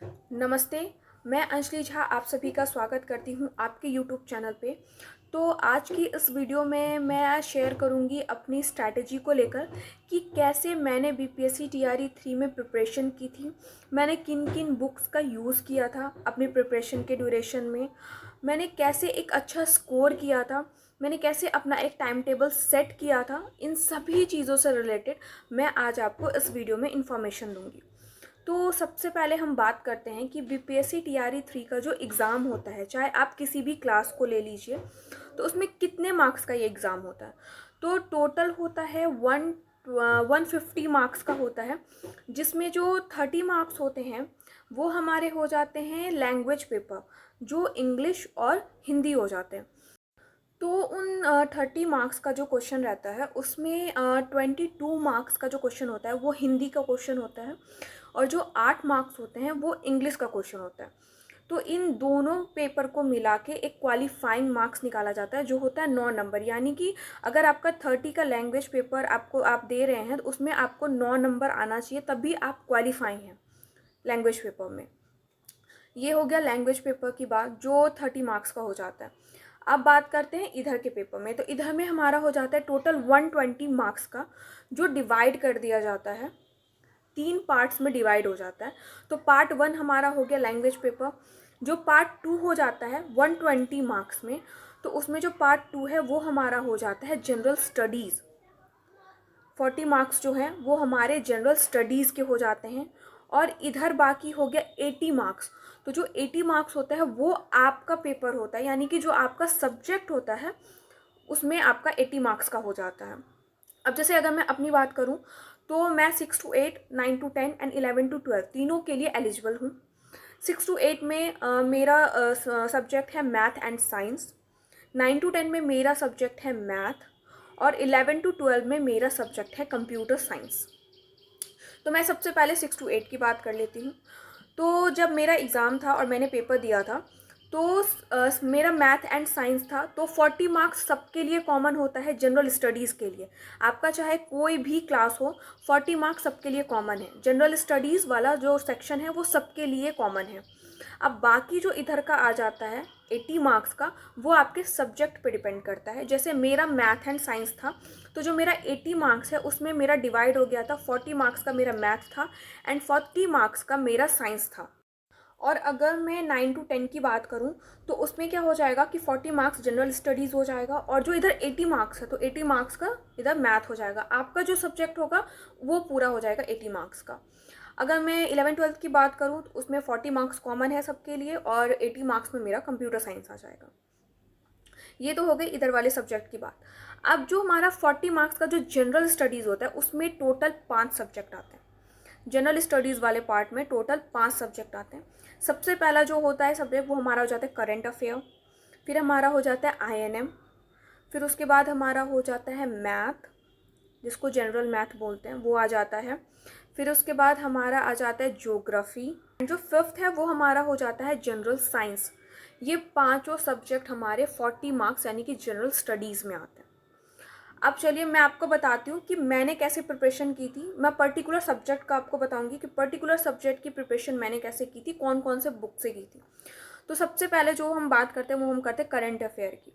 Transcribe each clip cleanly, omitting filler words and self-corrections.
नमस्ते, मैं अंजलि झा आप सभी का स्वागत करती हूँ आपके यूट्यूब चैनल पे। तो आज की इस वीडियो में मैं शेयर करूँगी अपनी स्ट्रैटेजी को लेकर कि कैसे मैंने बीपीएससी टीआरई 3 में प्रिपरेशन की थी। मैंने किन किन बुक्स का यूज़ किया था अपनी प्रिपरेशन के ड्यूरेशन में, मैंने कैसे एक अच्छा स्कोर किया था, मैंने कैसे अपना एक टाइम टेबल सेट किया था। इन सभी चीज़ों से रिलेटेड मैं आज आपको इस वीडियो में इंफॉर्मेशन दूँगी। तो सबसे पहले हम बात करते हैं कि बीपीएससी टीआरई 3 का जो एग्ज़ाम होता है, चाहे आप किसी भी क्लास को ले लीजिए, तो उसमें कितने मार्क्स का ये एग्ज़ाम होता है। तो टोटल होता है 150 मार्क्स का होता है, जिसमें जो 30 मार्क्स होते हैं वो हमारे हो जाते हैं लैंग्वेज पेपर, जो इंग्लिश और हिंदी हो जाते हैं। तो उन 30 मार्क्स का जो क्वेश्चन रहता है उसमें 22 मार्क्स का जो क्वेश्चन होता है वो हिंदी का क्वेश्चन होता है, और जो 8 मार्क्स होते हैं वो इंग्लिश का क्वेश्चन होता है। तो इन दोनों पेपर को मिला के एक क्वालिफाइंग मार्क्स निकाला जाता है, जो होता है 9 नंबर। यानी कि अगर आपका 30 का लैंग्वेज पेपर आप दे रहे हैं तो उसमें आपको 9 नंबर आना चाहिए, तभी आप क्वालिफाइंग हैं लैंग्वेज पेपर में। ये हो गया लैंग्वेज पेपर की बात, जो 30 मार्क्स का हो जाता है। अब बात करते हैं इधर के पेपर में। तो इधर में हमारा हो जाता है टोटल 120 मार्क्स का, जो डिवाइड कर दिया जाता है, 3 पार्ट्स में डिवाइड हो जाता है। तो पार्ट 1 हमारा हो गया लैंग्वेज पेपर। जो पार्ट 2 हो जाता है 120 मार्क्स में, तो उसमें जो पार्ट 2 है वो हमारा हो जाता है जनरल स्टडीज़। 40 मार्क्स जो हैं वो हमारे जनरल स्टडीज़ के हो जाते हैं। और इधर बाकी हो गया 80 मार्क्स। तो जो 80 मार्क्स होता है वो आपका पेपर होता है, यानी कि जो आपका सब्जेक्ट होता है उसमें आपका 80 मार्क्स का हो जाता है। अब जैसे अगर मैं अपनी बात करूं तो मैं 6 to 8, 9 to 10 एंड 11 to 12 तीनों के लिए एलिजिबल हूं। 6 to 8 में मेरा सब्जेक्ट है मैथ एंड साइंस, 9 to 10 में मेरा सब्जेक्ट है मैथ, और 11 to 12 में मेरा सब्जेक्ट है कंप्यूटर साइंस। तो मैं सबसे पहले 6 to 8 की बात कर लेती हूँ। तो जब मेरा एग्ज़ाम था और मैंने पेपर दिया था, तो मेरा मैथ एंड साइंस था, तो 40 मार्क्स सबके लिए कॉमन होता है जनरल स्टडीज़ के लिए। आपका चाहे कोई भी क्लास हो, 40 मार्क्स सबके लिए कॉमन है। जनरल स्टडीज़ वाला जो सेक्शन है वो सबके लिए कॉमन है। अब बाकी जो इधर का आ जाता है 80 मार्क्स का, वो आपके सब्जेक्ट पे डिपेंड करता है। जैसे मेरा मैथ एंड साइंस था, तो जो मेरा 80 मार्क्स है उसमें मेरा डिवाइड हो गया था, 40 मार्क्स का मेरा मैथ था एंड 40 मार्क्स का मेरा साइंस था। और अगर मैं 9 to 10 की बात करूं तो उसमें क्या हो जाएगा कि 40 मार्क्स जनरल स्टडीज़ हो जाएगा, और जो इधर 80 मार्क्स है तो 80 मार्क्स का इधर मैथ हो जाएगा। आपका जो सब्जेक्ट होगा वो पूरा हो जाएगा 80 मार्क्स का। अगर मैं 11-12 की बात करूं तो उसमें 40 मार्क्स कॉमन है सबके लिए, और 80 मार्क्स में मेरा कंप्यूटर साइंस आ जाएगा। ये तो हो गई इधर वाले सब्जेक्ट की बात। अब जो हमारा 40 मार्क्स का जो जनरल स्टडीज़ होता है उसमें टोटल 5 सब्जेक्ट आते हैं। जनरल स्टडीज़ वाले पार्ट में टोटल 5 सब्जेक्ट आते हैं। सबसे पहला जो होता है सब्जेक्ट वो हमारा हो जाता है करंट अफेयर, फिर हमारा हो जाता है आईएनएम, फिर उसके बाद हमारा हो जाता है मैथ, जिसको जनरल मैथ बोलते हैं, वो आ जाता है। फिर उसके बाद हमारा आ जाता है ज्योग्राफी, जो फिफ्थ है वो हमारा हो जाता है जनरल साइंस। ये पांचों सब्जेक्ट हमारे 40 मार्क्स यानी कि जनरल स्टडीज़ में आते हैं। अब चलिए मैं आपको बताती हूँ कि मैंने कैसे प्रिपरेशन की थी। मैं पर्टिकुलर सब्जेक्ट का आपको बताऊँगी कि पर्टिकुलर सब्जेक्ट की प्रिपरेशन मैंने कैसे की थी, कौन कौन से बुक से की थी। तो सबसे पहले जो हम बात करते हैं वो हम करते हैं करंट अफेयर की।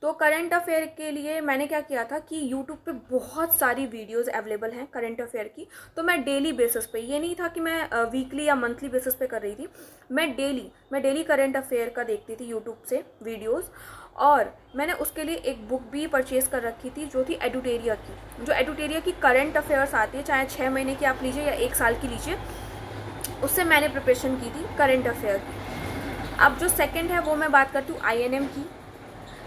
तो करंट अफेयर के लिए मैंने क्या किया था कि यूट्यूब पे बहुत सारी वीडियोस अवेलेबल हैं करंट अफेयर की। तो मैं डेली बेसिस पे, ये नहीं था कि मैं वीकली या मंथली बेसिस पे कर रही थी, मैं डेली करंट अफेयर का देखती थी यूट्यूब से वीडियोस। और मैंने उसके लिए एक बुक भी परचेज़ कर रखी थी जो थी एडुटेरिया की। जो एडुटेरिया की करंट अफेयर्स आती है, चाहे 6 महीने की आप लीजिए या 1 साल की लीजिए, उससे मैंने प्रिपरेशन की थी करंट अफेयर की। अब जो सेकंड है वो मैं बात करती हूँ आईएनएम की।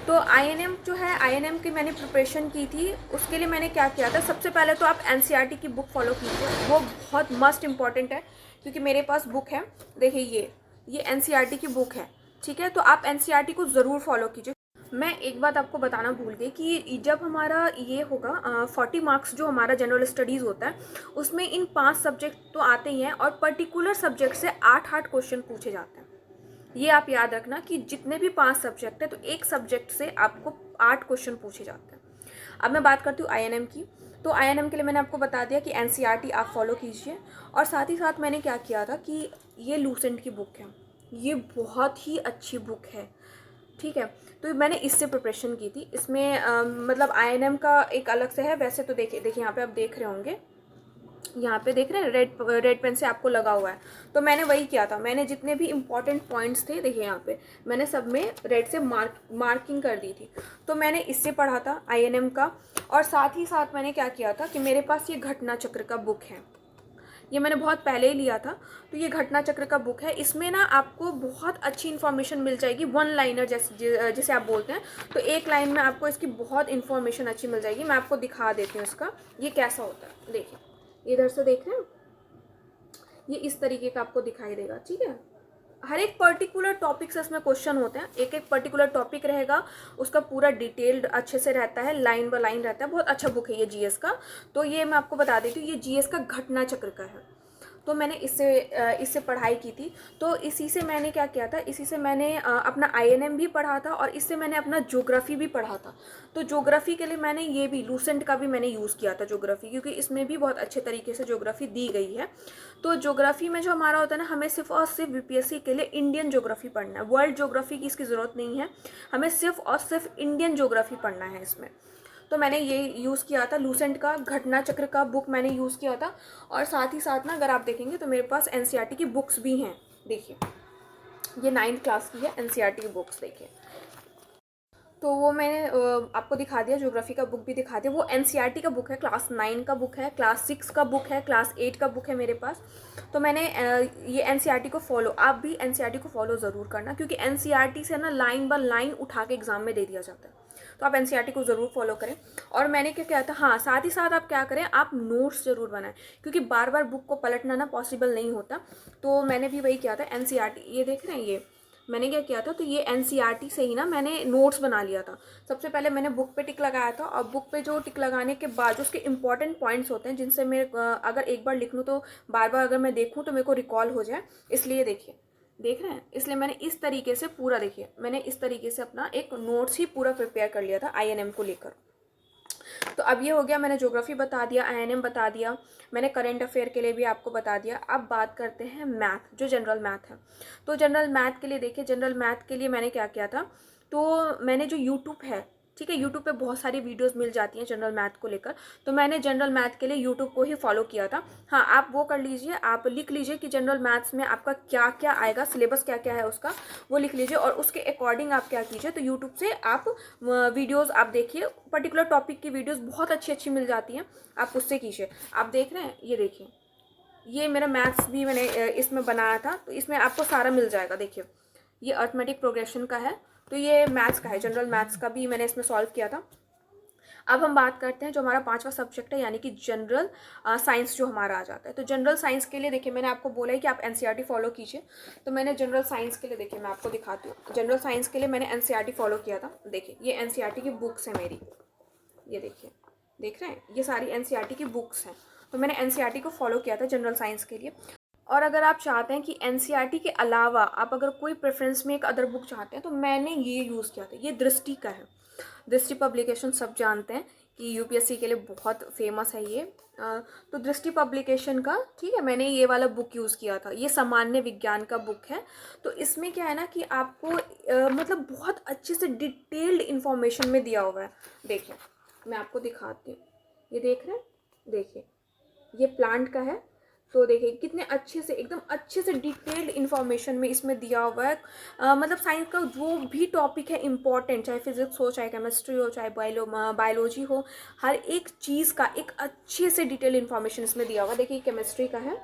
तो आईएनएम जो है, आईएनएम की मैंने प्रिपरेशन की थी। उसके लिए मैंने क्या किया था, सबसे पहले तो आप एनसीईआरटी की बुक फॉलो कीजिए, वो बहुत मस्ट इम्पॉर्टेंट है। क्योंकि मेरे पास बुक है, देखिए ये एनसीईआरटी की बुक है, ठीक है। तो आप एनसीईआरटी को ज़रूर फॉलो कीजिए। मैं एक बात आपको बताना भूल गई कि जब हमारा ये होगा 40 मार्क्स जो हमारा जनरल स्टडीज़ होता है, उसमें इन 5 सब्जेक्ट तो आते ही हैं, और पर्टिकुलर सब्जेक्ट से 8-8 क्वेश्चन पूछे जाते हैं। ये आप याद रखना कि जितने भी 5 सब्जेक्ट है तो एक सब्जेक्ट से आपको 8 क्वेश्चन पूछे जाते हैं। अब मैं बात करती हूँ आईएनएम की। तो आईएनएम के लिए मैंने आपको बता दिया कि एनसीईआरटी आप फॉलो कीजिए, और साथ ही साथ मैंने क्या किया था कि ये लूसेंट की बुक है, ये बहुत ही अच्छी बुक है, ठीक है। तो मैंने इससे प्रिपरेशन की थी। इसमें मतलब INM का एक अलग से है, वैसे तो देखिए यहाँ पे आप देख रहे होंगे, यहाँ पे देख रहे हैं रेड पेन से आपको लगा हुआ है। तो मैंने वही किया था, मैंने जितने भी इंपॉर्टेंट पॉइंट्स थे देखिए यहाँ पे मैंने सब में रेड से मार्किंग कर दी थी। तो मैंने इससे पढ़ा था INM का, और साथ ही साथ मैंने क्या किया था कि मेरे पास ये घटना चक्र का बुक है, ये मैंने बहुत पहले ही लिया था। तो ये घटना चक्र का बुक है, इसमें ना आपको बहुत अच्छी इन्फॉर्मेशन मिल जाएगी, वन लाइनर जैसे आप बोलते हैं। तो एक लाइन में आपको इसकी बहुत इन्फॉर्मेशन अच्छी मिल जाएगी। मैं आपको दिखा देती हूँ इसका ये कैसा होता है। देखिए इधर से देख रहे हैं, ये इस तरीके का आपको दिखाई देगा, ठीक है। हर एक पर्टिकुलर टॉपिक से इसमें क्वेश्चन होते हैं, एक एक पर्टिकुलर टॉपिक रहेगा, उसका पूरा डिटेल्ड अच्छे से रहता है, लाइन बाय लाइन रहता है। बहुत अच्छा बुक है ये GS का। तो ये मैं आपको बता देती हूँ, ये GS का घटना चक्र का है। तो मैंने इससे पढ़ाई की थी। तो इसी से मैंने क्या किया था, इसी से मैंने अपना INM भी पढ़ा था, और इससे मैंने अपना ज्योग्राफी भी पढ़ा था। तो ज्योग्राफी के लिए मैंने ये भी लूसेंट का भी मैंने यूज़ किया था ज्योग्राफी, क्योंकि इसमें भी बहुत अच्छे तरीके से ज्योग्राफी दी गई है। तो ज्योग्राफी में जो हमारा होता है ना, हमें सिर्फ और सिर्फ BPSC के लिए इंडियन ज्योग्राफी पढ़ना है, वर्ल्ड ज्योग्राफी की इसकी ज़रूरत नहीं है, हमें सिर्फ और सिर्फ इंडियन ज्योग्राफी पढ़ना है इसमें। तो मैंने ये यूज़ किया था, लूसेंट का घटना चक्र का बुक मैंने यूज़ किया था। और साथ ही साथ ना अगर आप देखेंगे तो मेरे पास NCERT की बुक्स भी हैं। देखिए ये 9th क्लास की है NCERT की बुक्स, देखिए। तो वो मैंने आपको दिखा दिया, ज्योग्राफी का बुक भी दिखा दिया। वो NCERT का बुक है, क्लास 9 का बुक है, क्लास 6 का बुक है, क्लास 8 का बुक है मेरे पास। तो मैंने ये NCERT को फॉलो, आप भी NCERT को फॉलो ज़रूर करना, क्योंकि NCERT से ना लाइन बाय लाइन उठा के एग्ज़ाम में दे दिया जाता है। तो आप NCERT को ज़रूर फॉलो करें। और मैंने क्या किया था, हाँ साथ ही साथ आप क्या करें, आप नोट्स ज़रूर बनाएं, क्योंकि बार बार बुक को पलटना ना पॉसिबल नहीं होता। तो मैंने भी वही किया था। NCERT ये देख रहे हैं, ये मैंने क्या किया था, तो ये NCERT से ही ना मैंने नोट्स बना लिया था। सबसे पहले मैंने बुक पे टिक लगाया था, और बुक पे जो टिक लगाने के बाद जो उसके इंपॉर्टेंट पॉइंट्स होते हैं, जिनसे मैं अगर एक बार लिख लूँ तो बार बार अगर मैं देखूँ तो मेरे को रिकॉल हो जाए, इसलिए देखिए देख रहे हैं, इसलिए मैंने इस तरीके से पूरा, देखिए मैंने इस तरीके से अपना एक नोट्स ही पूरा प्रिपेयर कर लिया था INM को लेकर। तो अब ये हो गया, मैंने ज्योग्राफी बता दिया, INM बता दिया, मैंने करंट अफेयर के लिए भी आपको बता दिया। अब बात करते हैं मैथ, जो जनरल मैथ है। तो जनरल मैथ के लिए देखिए, जनरल मैथ के लिए मैंने क्या किया था, तो मैंने जो यूट्यूब है, ठीक है, यूट्यूब पे बहुत सारी वीडियोस मिल जाती हैं जनरल मैथ को लेकर। तो मैंने जनरल मैथ के लिए यूट्यूब को ही फॉलो किया था। हाँ आप वो कर लीजिए, आप लिख लीजिए कि जनरल मैथ्स में आपका क्या क्या आएगा, सिलेबस क्या क्या है उसका, वो लिख लीजिए, और उसके अकॉर्डिंग आप क्या कीजिए, तो यूट्यूब से आप वीडियोस आप देखिए, पर्टिकुलर टॉपिक की वीडियोस बहुत अच्छी अच्छी मिल जाती हैं, आप उससे कीजिए। आप देख रहे हैं, ये देखिए, ये मेरा मैथ्स भी मैंने इसमें बनाया था, तो इसमें आपको सारा मिल जाएगा। देखिए ये अर्थमेटिक प्रोग्रेशन का है, तो ये मैथ्स का है, जनरल मैथ्स का भी मैंने इसमें सॉल्व किया था। अब हम बात करते हैं जो हमारा 5वां सब्जेक्ट है, यानी कि जनरल साइंस जो हमारा आ जाता है। तो जनरल साइंस के लिए देखिए, मैंने आपको बोला है कि आप NCERT फॉलो कीजिए। तो मैंने जनरल साइंस के लिए, देखिए मैं आपको दिखाती हूँ, जनरल साइंस के लिए मैंने NCERT फॉलो किया था। देखिए ये NCERT की बुक्स है मेरी, ये देखिए, देख रहे हैं, ये सारी NCERT की बुक्स हैं। तो मैंने NCERT को फॉलो किया था जनरल साइंस के लिए। और अगर आप चाहते हैं कि NCERT के अलावा आप अगर कोई प्रेफरेंस में एक अदर बुक चाहते हैं, तो मैंने ये यूज़ किया था, ये दृष्टि का है। दृष्टि पब्लिकेशन सब जानते हैं कि UPSC के लिए बहुत फेमस है ये। तो दृष्टि पब्लिकेशन का, ठीक है, मैंने ये वाला बुक यूज़ किया था। ये सामान्य विज्ञान का बुक है। तो इसमें क्या है ना कि आपको मतलब बहुत अच्छे से डिटेल्ड इन्फॉर्मेशन में दिया हुआ है। देखिए मैं आपको दिखाती हूँ, ये देख रहे हैं, देखिए ये प्लांट का है। तो देखिए कितने अच्छे से, एकदम अच्छे से डिटेल्ड इन्फॉर्मेशन में इसमें दिया हुआ है। मतलब साइंस का जो भी टॉपिक है इम्पॉर्टेंट, चाहे फिजिक्स हो, चाहे केमिस्ट्री हो, चाहे बायोलॉजी हो, हर एक चीज़ का एक अच्छे से डिटेल इन्फॉर्मेशन इसमें दिया हुआ है। देखिए केमिस्ट्री का है,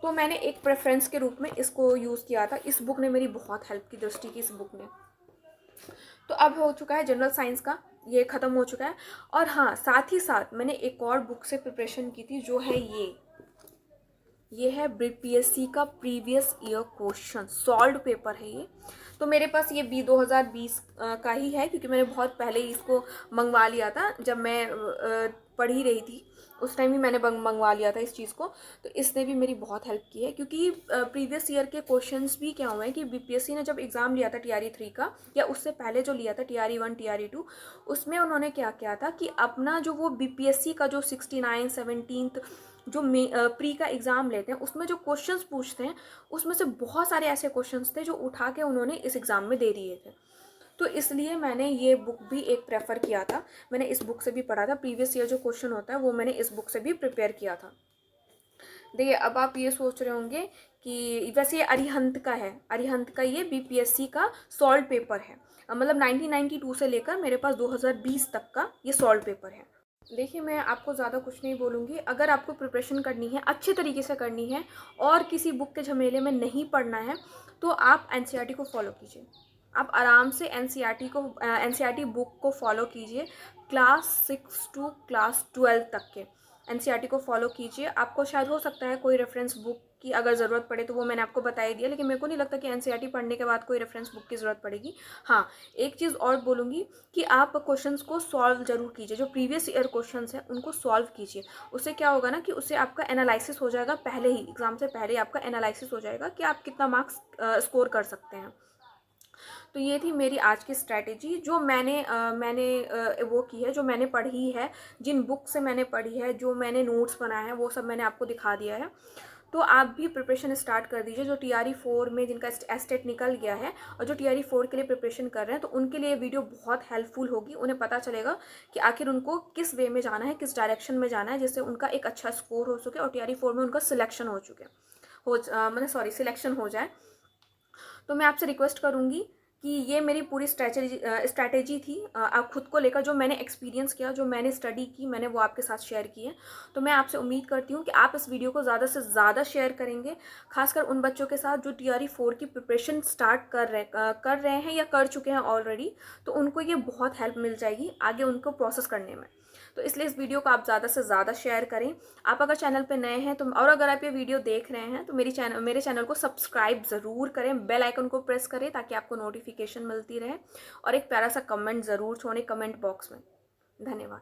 तो मैंने एक प्रेफरेंस के रूप में इसको यूज़ किया था। इस बुक ने मेरी बहुत हेल्प की, दृष्टि की इस बुक ने। तो अब हो चुका है जनरल साइंस का, ये ख़त्म हो चुका है। और हाँ साथ ही साथ मैंने एक और बुक से प्रिपरेशन की थी, जो है ये है BPSC का previous year question solved paper है ये। तो मेरे पास ये 2020 का ही है, क्योंकि मैंने बहुत पहले ही इसको मंगवा लिया था। जब मैं पढ़ ही रही थी उस टाइम ही मैंने मंगवा लिया था इस चीज़ को। तो इसने भी मेरी बहुत हेल्प की है, क्योंकि प्रीवियस ईयर के क्वेश्चंस भी क्या हुए हैं कि BPSC ने जब एग्ज़ाम लिया था TRE 3 का, या उससे पहले जो लिया था TRE 1 TRE 2, उसमें उन्होंने क्या किया था कि अपना जो वो BPSC का जो 69 17th जो प्री का एग्ज़ाम लेते हैं उसमें जो क्वेश्चंस पूछते हैं उसमें से बहुत सारे ऐसे क्वेश्चंस थे जो उठा के उन्होंने इस एग्ज़ाम में दे दिए थे। तो इसलिए मैंने ये बुक भी एक प्रेफर किया था। मैंने इस बुक से भी पढ़ा था, प्रीवियस ईयर जो क्वेश्चन होता है वो मैंने इस बुक से भी प्रिपेयर किया था। देखिए अब आप ये सोच रहे होंगे कि वैसे ये अरिहंत का है, अरिहंत का ये बीपीएससी का सॉल्व पेपर है। मतलब 1992 से लेकर मेरे पास 2020 तक का ये सॉल्व पेपर है। देखिए मैं आपको ज़्यादा कुछ नहीं बोलूँगी। अगर आपको प्रिपरेशन करनी है, अच्छे तरीके से करनी है और किसी बुक के झमेले में नहीं पढ़ना है तो आप एनसीईआरटी को फॉलो कीजिए। आप आराम से एनसीईआरटी बुक को फॉलो कीजिए, क्लास 6 टू क्लास 12 तक के एनसीईआरटी को फॉलो कीजिए। आपको शायद हो सकता है कोई रेफरेंस बुक की अगर ज़रूरत पड़े तो वो मैंने आपको बता ही दिया, लेकिन मेरे को नहीं लगता कि एनसीईआरटी पढ़ने के बाद कोई रेफरेंस बुक की ज़रूरत पड़ेगी। हाँ, एक चीज़ और बोलूँगी कि आप क्वेश्चंस को सॉल्व ज़रूर कीजिए, जो प्रीवियस ईयर क्वेश्चंस हैं उनको सॉल्व कीजिए। उससे क्या होगा ना कि उससे आपका एनालिसिस हो जाएगा, पहले ही एग्ज़ाम से पहले ही आपका एनालिसिस हो जाएगा कि आप कितना मार्क्स स्कोर कर सकते हैं। तो ये थी मेरी आज की स्ट्रैटेजी जो मैंने वो की है, जो मैंने पढ़ी है, जिन बुक से मैंने पढ़ी है, जो मैंने नोट्स बनाए हैं वो सब मैंने आपको दिखा दिया है। तो आप भी प्रिपरेशन स्टार्ट कर दीजिए। जो TRE 4 में जिनका एस्टेट निकल गया है और जो TRE 4 के लिए प्रिपरेशन कर रहे हैं तो उनके लिए वीडियो बहुत हेल्पफुल होगी। उन्हें पता चलेगा कि आखिर उनको किस वे में जाना है, किस डायरेक्शन में जाना है, जिससे उनका एक अच्छा स्कोर हो सके और TRE 4 में उनका सिलेक्शन हो चुके सिलेक्शन हो जाए। तो मैं आपसे रिक्वेस्ट करूँगी कि ये मेरी पूरी स्ट्रैटेजी थी आप खुद को लेकर, जो मैंने एक्सपीरियंस किया, जो मैंने स्टडी की, मैंने वो आपके साथ शेयर की है। तो मैं आपसे उम्मीद करती हूँ कि आप इस वीडियो को ज़्यादा से ज़्यादा शेयर करेंगे, खासकर उन बच्चों के साथ जो TRE 4 की प्रिपरेशन स्टार्ट कर रहे हैं या कर चुके हैं ऑलरेडी। तो उनको ये बहुत हेल्प मिल जाएगी आगे उनको प्रोसेस करने में। तो इसलिए इस वीडियो को आप ज़्यादा से ज़्यादा शेयर करें। आप अगर चैनल पे नए हैं तो, और अगर आप ये वीडियो देख रहे हैं तो मेरे चैनल को सब्सक्राइब ज़रूर करें, बेल आइकन को प्रेस करें ताकि आपको नोटिफिकेशन मिलती रहे, और एक प्यारा सा कमेंट ज़रूर छोड़ें कमेंट बॉक्स में। धन्यवाद।